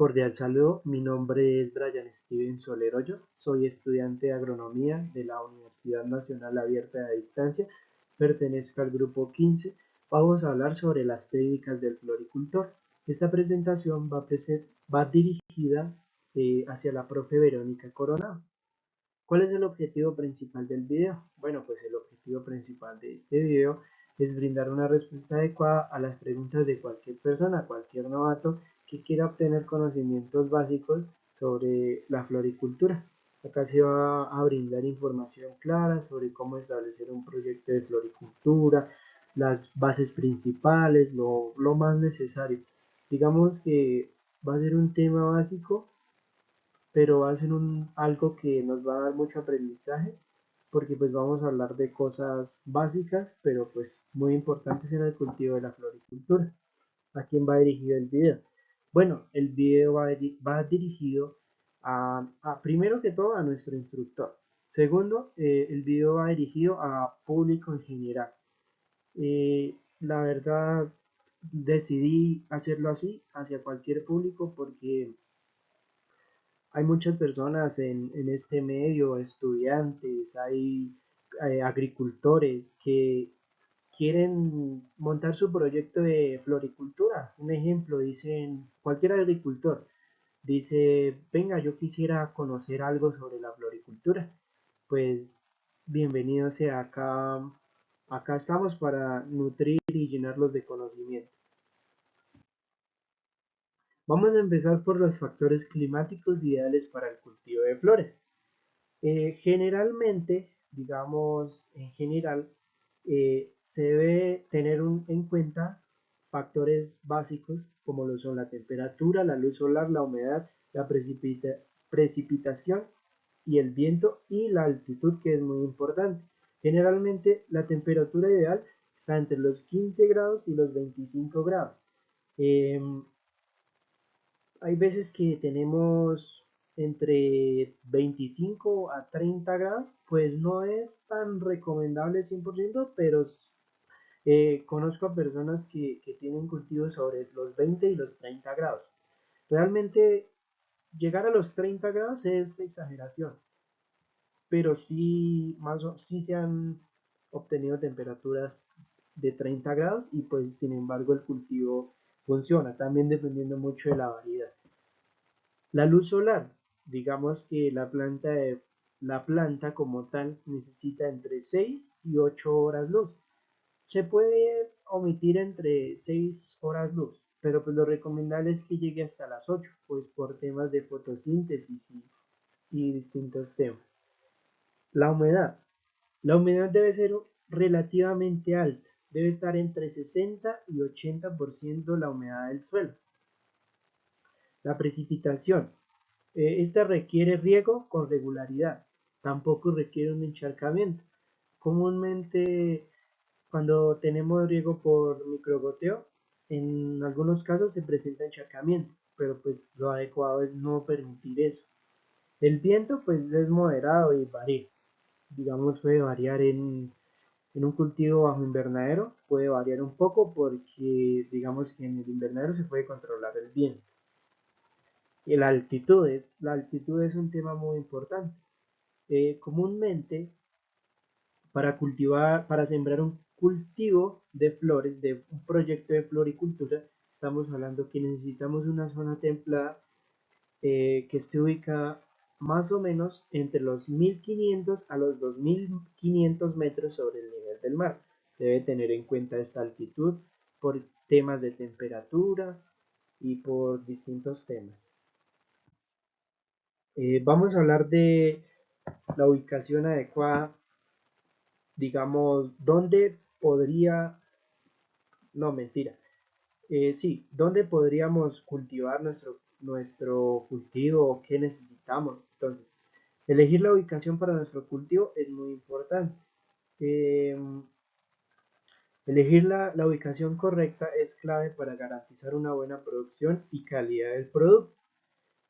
Cordial saludo, mi nombre es Brian Steven Soleroyo, soy estudiante de agronomía de la Universidad Nacional Abierta de Distancia, pertenezco al grupo 15. Vamos a hablar sobre las técnicas del floricultor. Esta presentación va dirigida hacia la profe Verónica Coronado. ¿Cuál es el objetivo principal del video? Bueno, pues el objetivo principal de este video es brindar una respuesta adecuada a las preguntas de cualquier persona, cualquier novato que quiera obtener conocimientos básicos sobre la floricultura. Acá se va a brindar información clara sobre cómo establecer un proyecto de floricultura, las bases principales, lo más necesario. Digamos que va a ser un tema básico, pero va a ser algo que nos va a dar mucho aprendizaje, porque pues vamos a hablar de cosas básicas, pero pues muy importantes en el cultivo de la floricultura. ¿A quién va dirigido el video? Bueno, el video va dirigido primero que todo, a nuestro instructor. Segundo, el video va dirigido a público en general. La verdad, decidí hacerlo así, hacia cualquier público, porque hay muchas personas en este medio, estudiantes, hay agricultores que quieren montar su proyecto de floricultura. Un ejemplo, dicen, cualquier agricultor dice, venga, yo quisiera conocer algo sobre la floricultura. Pues bienvenido sea acá. Acá estamos para nutrir y llenarlos de conocimiento. Vamos a empezar por los factores climáticos ideales para el cultivo de flores. Generalmente, digamos, en general, se debe tener en cuenta factores básicos como lo son la temperatura, la luz solar, la humedad, la precipitación y el viento y la altitud, que es muy importante. Generalmente la temperatura ideal está entre los 15 grados y los 25 grados. Eh, Hay veces que tenemos entre 25 a 30 grados, pues no es tan recomendable 100%, pero conozco a personas que tienen cultivos sobre los 20 y los 30 grados. Realmente llegar a los 30 grados es exageración, pero sí, sí se han obtenido temperaturas de 30 grados y pues sin embargo el cultivo funciona, también dependiendo mucho de la variedad. La luz solar, digamos que la planta como tal necesita entre 6 y 8 horas luz. Se puede omitir entre 6 horas luz, pero pues lo recomendable es que llegue hasta las 8, pues por temas de fotosíntesis y distintos temas. La humedad. La humedad debe ser relativamente alta, debe estar entre 60 y 80% la humedad del suelo. La precipitación. Esta requiere riego con regularidad, tampoco requiere un encharcamiento. Comúnmente cuando tenemos riego por microgoteo, en algunos casos se presenta encharcamiento, pero pues lo adecuado es no permitir eso. El viento pues es moderado y varía. Digamos puede variar en un cultivo bajo invernadero, puede variar un poco porque digamos que en el invernadero se puede controlar el viento. Y la altitud es un tema muy importante. Comúnmente, para sembrar un cultivo de flores, de un proyecto de floricultura, estamos hablando que necesitamos una zona templada que esté ubicada más o menos entre los 1500 a los 2500 metros sobre el nivel del mar. Debe tener en cuenta esta altitud por temas de temperatura y por distintos temas. Vamos a hablar de la ubicación adecuada, digamos, dónde podría, no, mentira, sí, dónde podríamos cultivar nuestro cultivo o qué necesitamos. Entonces, elegir la ubicación para nuestro cultivo es muy importante. Eh, Elegir la ubicación correcta es clave para garantizar una buena producción y calidad del producto.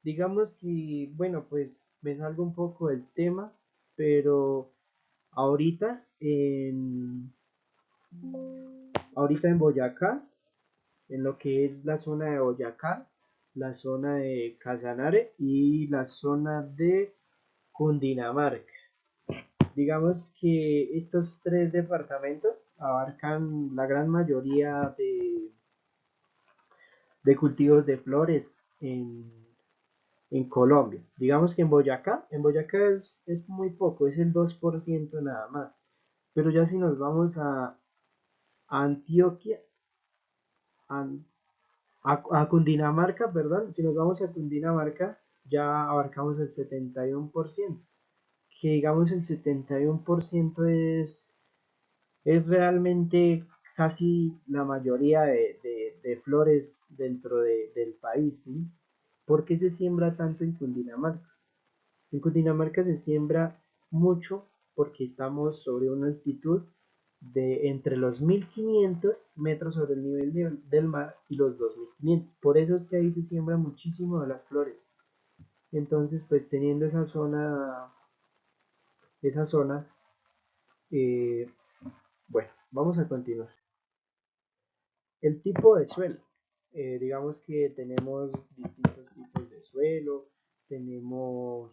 Digamos que, bueno, pues me salgo un poco del tema, pero ahorita ahorita en Boyacá, en lo que es la zona de Boyacá, la zona de Casanare y la zona de Cundinamarca. Digamos que estos tres departamentos abarcan la gran mayoría de cultivos de flores en Colombia. Digamos que en Boyacá es muy poco, es el 2% nada más. Pero ya si nos vamos a Antioquia, a, a Cundinamarca, perdón, si nos vamos a Cundinamarca, ya abarcamos el 71%, que digamos el 71% es realmente casi la mayoría de flores dentro del país, ¿sí? ¿Por qué se siembra tanto en Cundinamarca? En Cundinamarca se siembra mucho porque estamos sobre una altitud de entre los 1500 metros sobre el nivel del mar y los 2500. Por eso es que ahí se siembra muchísimo de las flores. Entonces, pues teniendo esa zona, eh, bueno, vamos a continuar. El tipo de suelo. Digamos que tenemos distintos tipos de suelo, tenemos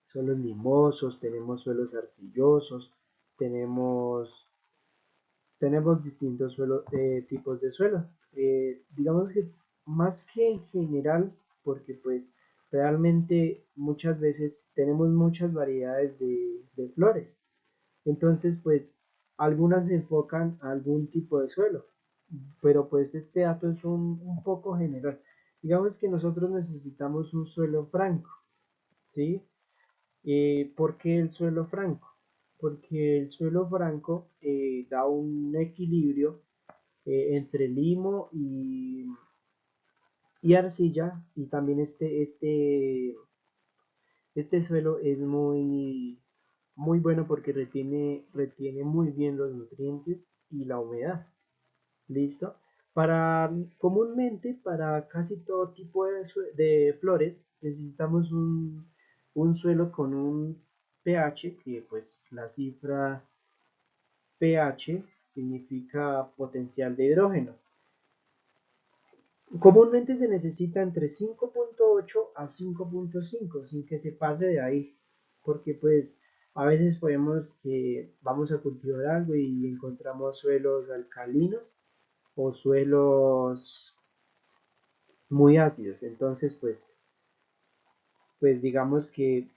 suelos limosos, tenemos suelos arcillosos, tenemos, tenemos distintos tipos de suelo. Digamos que más que en general, porque pues realmente muchas veces tenemos muchas variedades de flores. Entonces pues algunas se enfocan a algún tipo de suelo, pero pues este dato es un poco general. Digamos que nosotros necesitamos un suelo franco, ¿sí? ¿Por qué el suelo franco? Porque el suelo franco da un equilibrio entre limo y arcilla, y también este suelo es muy bueno porque retiene muy bien los nutrientes y la humedad. ¿Listo? Comúnmente, para casi todo tipo de flores, necesitamos un suelo con un pH, que pues la cifra pH significa potencial de hidrógeno. Comúnmente se necesita entre 5.8 a 5.5, sin que se pase de ahí, porque pues a veces podemos que vamos a cultivar algo y encontramos suelos alcalinos o suelos muy ácidos. Entonces, pues digamos que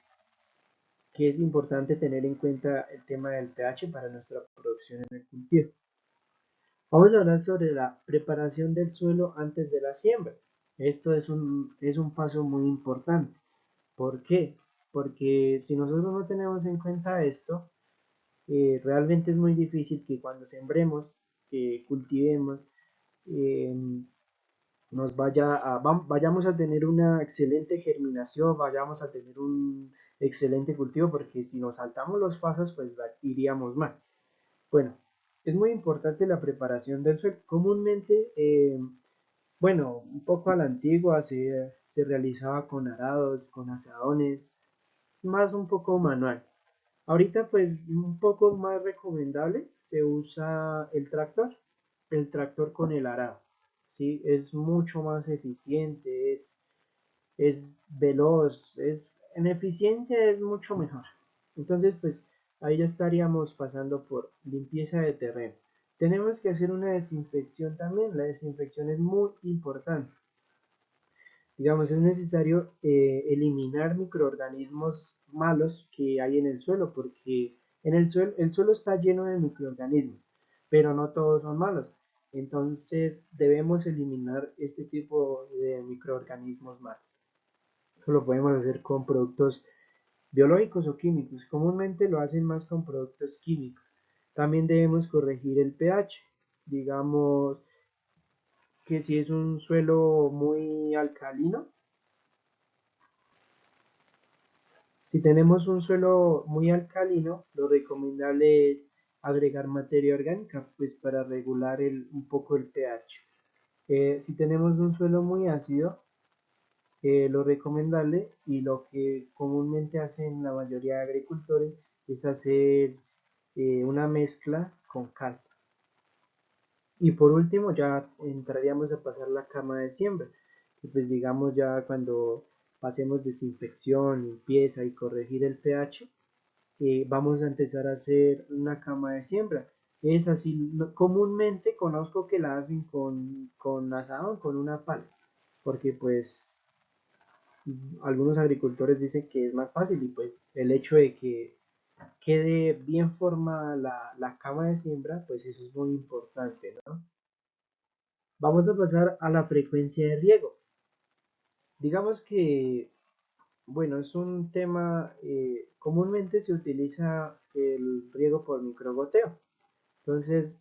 es importante tener en cuenta el tema del pH para nuestra producción en el cultivo. Vamos a hablar sobre la preparación del suelo antes de la siembra. Esto es un paso muy importante. ¿Por qué? Porque si nosotros no tenemos en cuenta esto, realmente es muy difícil que cuando sembremos, que cultivemos, eh, vayamos a tener una excelente germinación, vayamos a tener un excelente cultivo, porque si nos saltamos los pasos, pues iríamos mal. Bueno, es muy importante la preparación del suelo. Comúnmente, bueno, un poco a la antigua se realizaba con arados, con azadones, más un poco manual. Ahorita pues un poco más recomendable se usa el tractor con el arado, ¿sí? Es mucho más eficiente, es veloz, en eficiencia es mucho mejor. Entonces pues ahí ya estaríamos pasando por limpieza de terreno. Tenemos que hacer una desinfección también, la desinfección es muy importante. Digamos, es necesario eliminar microorganismos malos que hay en el suelo, porque el suelo está lleno de microorganismos, pero no todos son malos. Entonces debemos eliminar este tipo de microorganismos malos. Eso lo podemos hacer con productos biológicos o químicos. Comúnmente lo hacen más con productos químicos. También debemos corregir el pH. Digamos que si es un suelo muy alcalino, si tenemos un suelo muy alcalino, lo recomendable es agregar materia orgánica, pues para regular un poco el pH. Si tenemos un suelo muy ácido, lo recomendable y lo que comúnmente hacen la mayoría de agricultores es hacer una mezcla con cal. Y por último ya entraríamos a pasar la cama de siembra, Y pues digamos ya cuando pasemos desinfección, limpieza y corregir el pH, vamos a empezar a hacer una cama de siembra. Es así, comúnmente conozco que la hacen con asadón, con una pala, porque pues algunos agricultores dicen que es más fácil y pues el hecho de que quede bien formada la cama de siembra, pues eso es muy importante, ¿no? Vamos a pasar a la frecuencia de riego. Digamos que, bueno, es un tema, comúnmente se utiliza el riego por microgoteo. Entonces,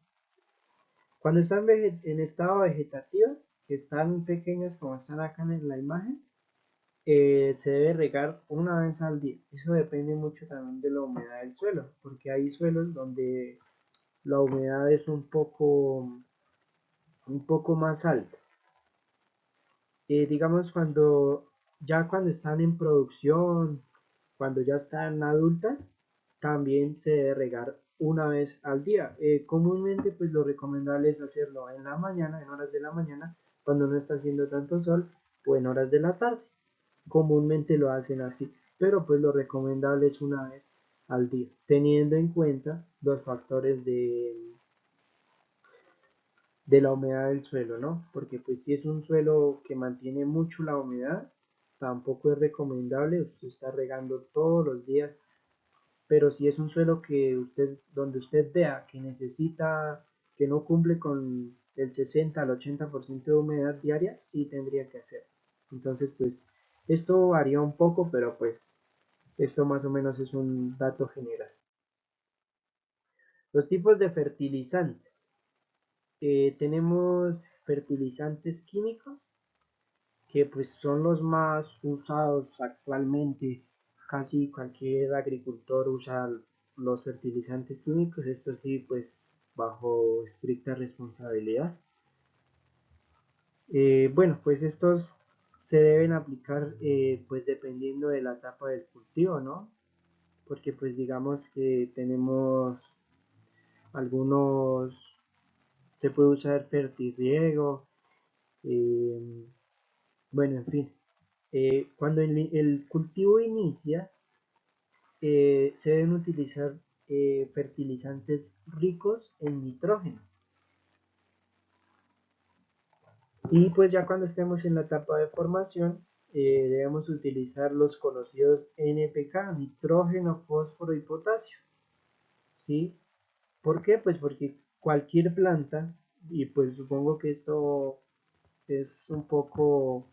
cuando están en estado vegetativos, que están pequeños como están acá en la imagen, se debe regar una vez al día. Eso depende mucho también de la humedad del suelo, porque hay suelos donde la humedad es un poco más alta. Digamos cuando están en producción, cuando ya están adultas, también se debe regar una vez al día. Comúnmente pues lo recomendable es hacerlo en la mañana, en horas de la mañana, cuando no está haciendo tanto sol, o en horas de la tarde. Comúnmente lo hacen así, pero pues lo recomendable es una vez al día, teniendo en cuenta los factores de la humedad del suelo, ¿no? Porque pues si es un suelo que mantiene mucho la humedad, tampoco es recomendable usted está regando todos los días, pero si es un suelo donde usted vea que necesita, que no cumple con el 60 al 80% de humedad diaria, sí tendría que hacer. Entonces, pues, esto varía un poco, pero pues, esto más o menos es un dato general. Los tipos de fertilizantes. Tenemos fertilizantes químicos, que pues son los más usados actualmente. Casi cualquier agricultor usa los fertilizantes químicos, esto sí, pues bajo estricta responsabilidad. Bueno, pues estos se deben aplicar pues dependiendo de la etapa del cultivo, ¿no? Porque pues digamos que tenemos algunos, se puede usar fertirriego, eh, bueno, en fin, cuando el cultivo inicia, se deben utilizar fertilizantes ricos en nitrógeno. Y pues ya cuando estemos en la etapa de formación, debemos utilizar los conocidos NPK, nitrógeno, fósforo y potasio. ¿Sí? ¿Por qué? Pues porque cualquier planta, y pues supongo que esto es un poco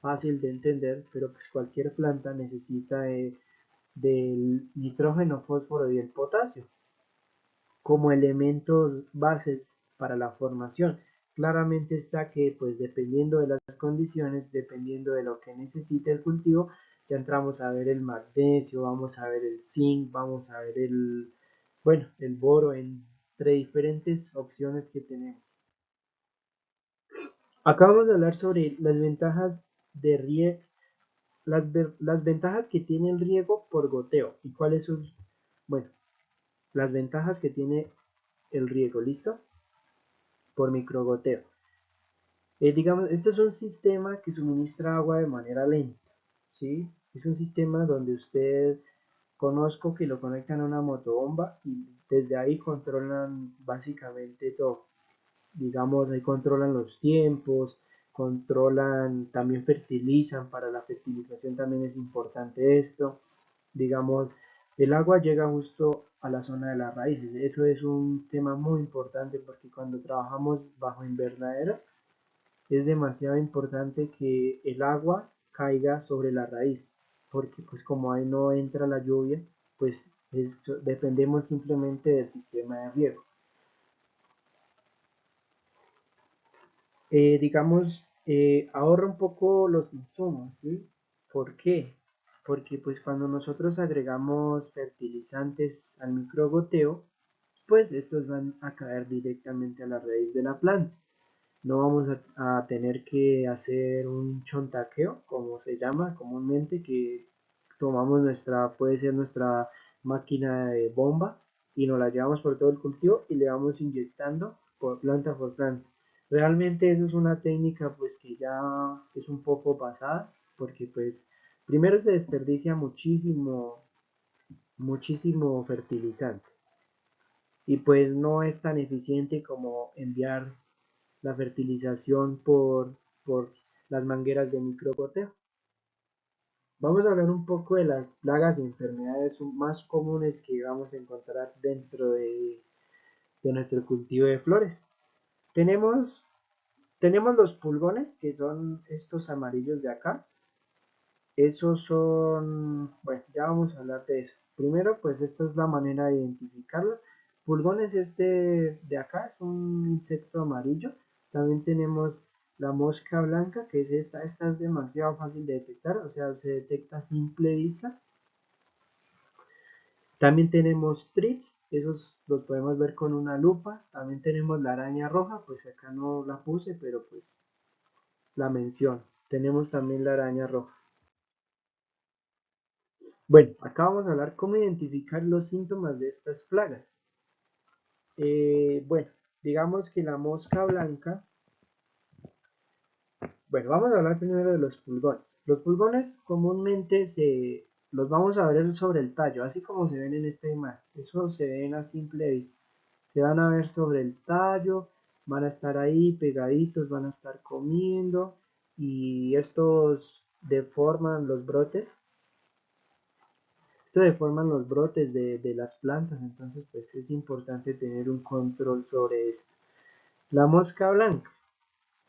fácil de entender, pero pues cualquier planta necesita del nitrógeno, fósforo y el potasio como elementos bases para la formación. Claramente está que pues dependiendo de las condiciones, dependiendo de lo que necesite el cultivo, ya entramos a ver el magnesio, vamos a ver el zinc, vamos a ver bueno, el boro entre diferentes opciones que tenemos. Acabamos de hablar sobre las ventajas de riego, las ventajas que tiene el riego por goteo y cuáles son, bueno, las ventajas que tiene el riego, ¿listo? Por microgoteo. Digamos, esto es un sistema que suministra agua de manera lenta, ¿sí? Es un sistema donde usted conozco que lo conectan a una motobomba y desde ahí controlan básicamente todo. Digamos, ahí controlan los tiempos, controlan, también fertilizan, para la fertilización también es importante esto. Digamos, el agua llega justo a la zona de las raíces. Eso es un tema muy importante porque cuando trabajamos bajo invernadero, es demasiado importante que el agua caiga sobre la raíz, porque pues como ahí no entra la lluvia, pues dependemos simplemente del sistema de riego. Digamos, ahorra un poco los insumos, ¿sí? ¿Por qué? Porque pues cuando nosotros agregamos fertilizantes al microgoteo, pues estos van a caer directamente a la raíz de la planta. No vamos a tener que hacer un chontaqueo, como se llama comúnmente, que tomamos puede ser nuestra máquina de bomba y nos la llevamos por todo el cultivo y le vamos inyectando por planta por planta. Realmente eso es una técnica pues que ya es un poco pasada, porque pues primero se desperdicia muchísimo fertilizante y pues no es tan eficiente como enviar la fertilización por las mangueras de microgoteo. Vamos a hablar un poco de las plagas y enfermedades más comunes que vamos a encontrar dentro de nuestro cultivo de flores. Tenemos, tenemos los pulgones, que son estos amarillos de acá. Esos son, bueno, ya vamos a hablar de eso. Primero, pues esta es la manera de identificarlo. Pulgones este de acá es un insecto amarillo. También tenemos la mosca blanca, que es esta. Esta es demasiado fácil de detectar, o sea, se detecta a simple vista. También tenemos trips, esos los podemos ver con una lupa. También tenemos la araña roja, pues acá no la puse, pero pues la menciono. Tenemos también la araña roja. Bueno, acá vamos a hablar cómo identificar los síntomas de estas plagas. Bueno, digamos que la mosca blanca, bueno, vamos a hablar primero de los pulgones. Los pulgones comúnmente los vamos a ver sobre el tallo, así como se ven en esta imagen. Eso se ven a simple vista. Se van a ver sobre el tallo, van a estar ahí pegaditos, van a estar comiendo y estos deforman los brotes. Esto deforman los brotes de las plantas, entonces pues es importante tener un control sobre esto. La mosca blanca,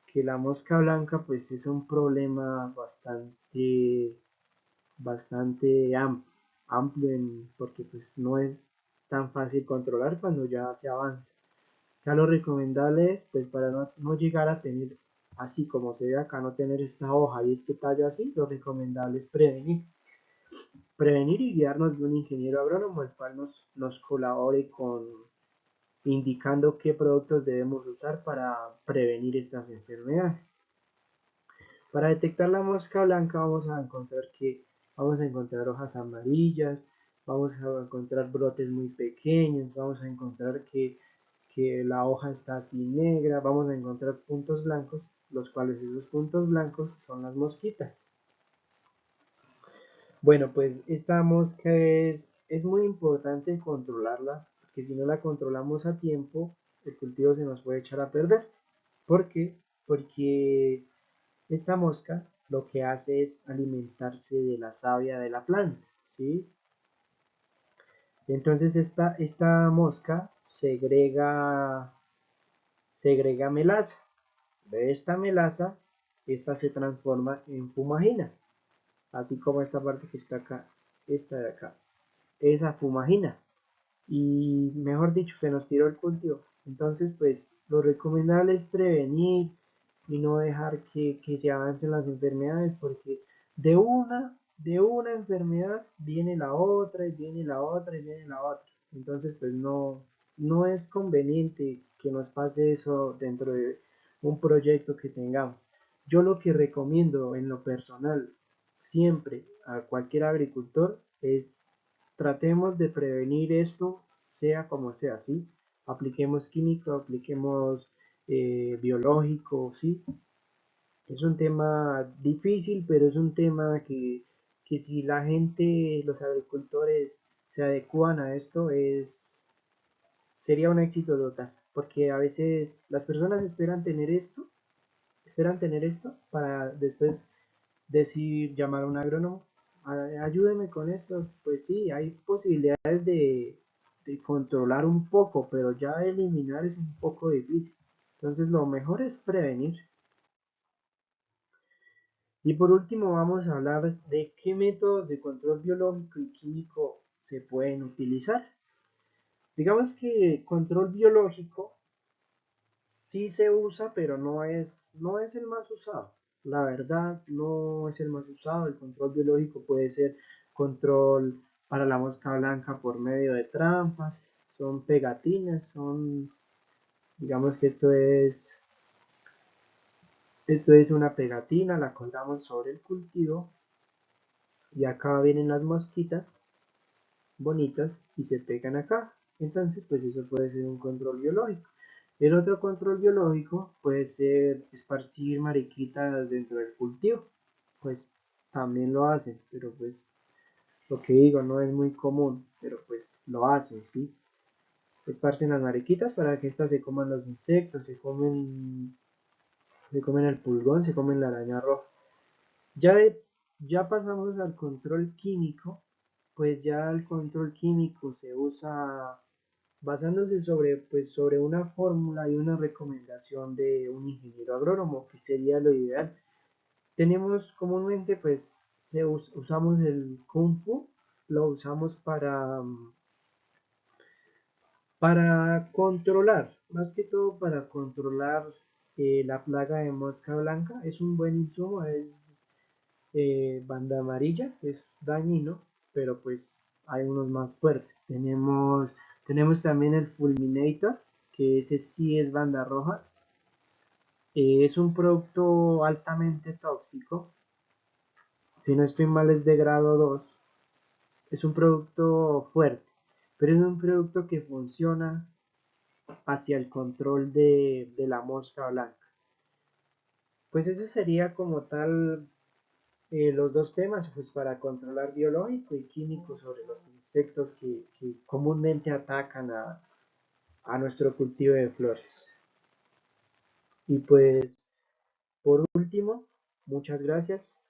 que la mosca blanca pues es un problema bastante porque pues no es tan fácil controlar cuando ya se avanza. Acá lo recomendable es, pues para no llegar a tener, así como se ve acá, no tener esta hoja y este tallo así, lo recomendable es prevenir y guiarnos de un ingeniero agrónomo, el cual nos colabore con indicando qué productos debemos usar para prevenir estas enfermedades. Para detectar la mosca blanca vamos a encontrar hojas amarillas, vamos a encontrar brotes muy pequeños, vamos a encontrar que la hoja está así negra, vamos a encontrar puntos blancos, los cuales esos puntos blancos son las mosquitas. Bueno, pues esta mosca es muy importante controlarla, porque si no la controlamos a tiempo, el cultivo se nos puede echar a perder. ¿Por qué? Porque esta mosca lo que hace es alimentarse de la savia de la planta, ¿sí? Entonces esta mosca segrega melaza. De esta melaza, esta se transforma en fumagina, así como esta parte que está acá, esta de acá. Esa fumagina. Y mejor dicho, se nos tiró el cultivo. Entonces, pues lo recomendable es prevenir y no dejar que se avancen las enfermedades, porque de una enfermedad viene la otra y viene la otra y viene la otra. Entonces, pues no es conveniente que nos pase eso dentro de un proyecto que tengamos. Yo lo que recomiendo en lo personal siempre a cualquier agricultor es tratemos de prevenir esto, sea como sea, ¿sí? Apliquemos químico, apliquemos biológico, ¿sí? Es un tema difícil, pero es un tema que si la gente, los agricultores se adecúan a esto, sería un éxito total, porque a veces las personas esperan tener esto para después decir, llamar a un agrónomo, ayúdeme con esto. Pues sí, hay posibilidades de controlar un poco, pero ya eliminar es un poco difícil. Entonces lo mejor es prevenir. Y por último vamos a hablar de qué métodos de control biológico y químico se pueden utilizar. Digamos que control biológico sí se usa, pero no es el más usado. La verdad, no es el más usado. El control biológico puede ser control para la mosca blanca por medio de trampas, son pegatinas, digamos que esto es una pegatina, la colgamos sobre el cultivo y acá vienen las mosquitas bonitas y se pegan acá. Entonces, pues eso puede ser un control biológico. El otro control biológico puede ser esparcir mariquitas dentro del cultivo, pues también lo hacen, pero pues lo que digo no es muy común, pero pues lo hacen, ¿sí? Esparcen las mariquitas para que éstas se coman los insectos, se comen el pulgón, se comen la araña roja. Ya, ya pasamos al control químico, pues ya el control químico se usa basándose sobre una fórmula y una recomendación de un ingeniero agrónomo, que sería lo ideal. Tenemos comúnmente, pues, usamos el Kung Fu, lo usamos para controlar, más que todo para controlar la plaga de mosca blanca. Es un buen insumo, es banda amarilla, es dañino, pero pues hay unos más fuertes. Tenemos también el Fulminator, que ese sí es banda roja. Es un producto altamente tóxico, si no estoy mal es de grado 2. Es un producto fuerte, pero es un producto que funciona hacia el control de la mosca blanca. Pues eso sería como tal los dos temas, pues para controlar biológico y químico sobre los insectos que comúnmente atacan a nuestro cultivo de flores. Y pues por último, muchas gracias.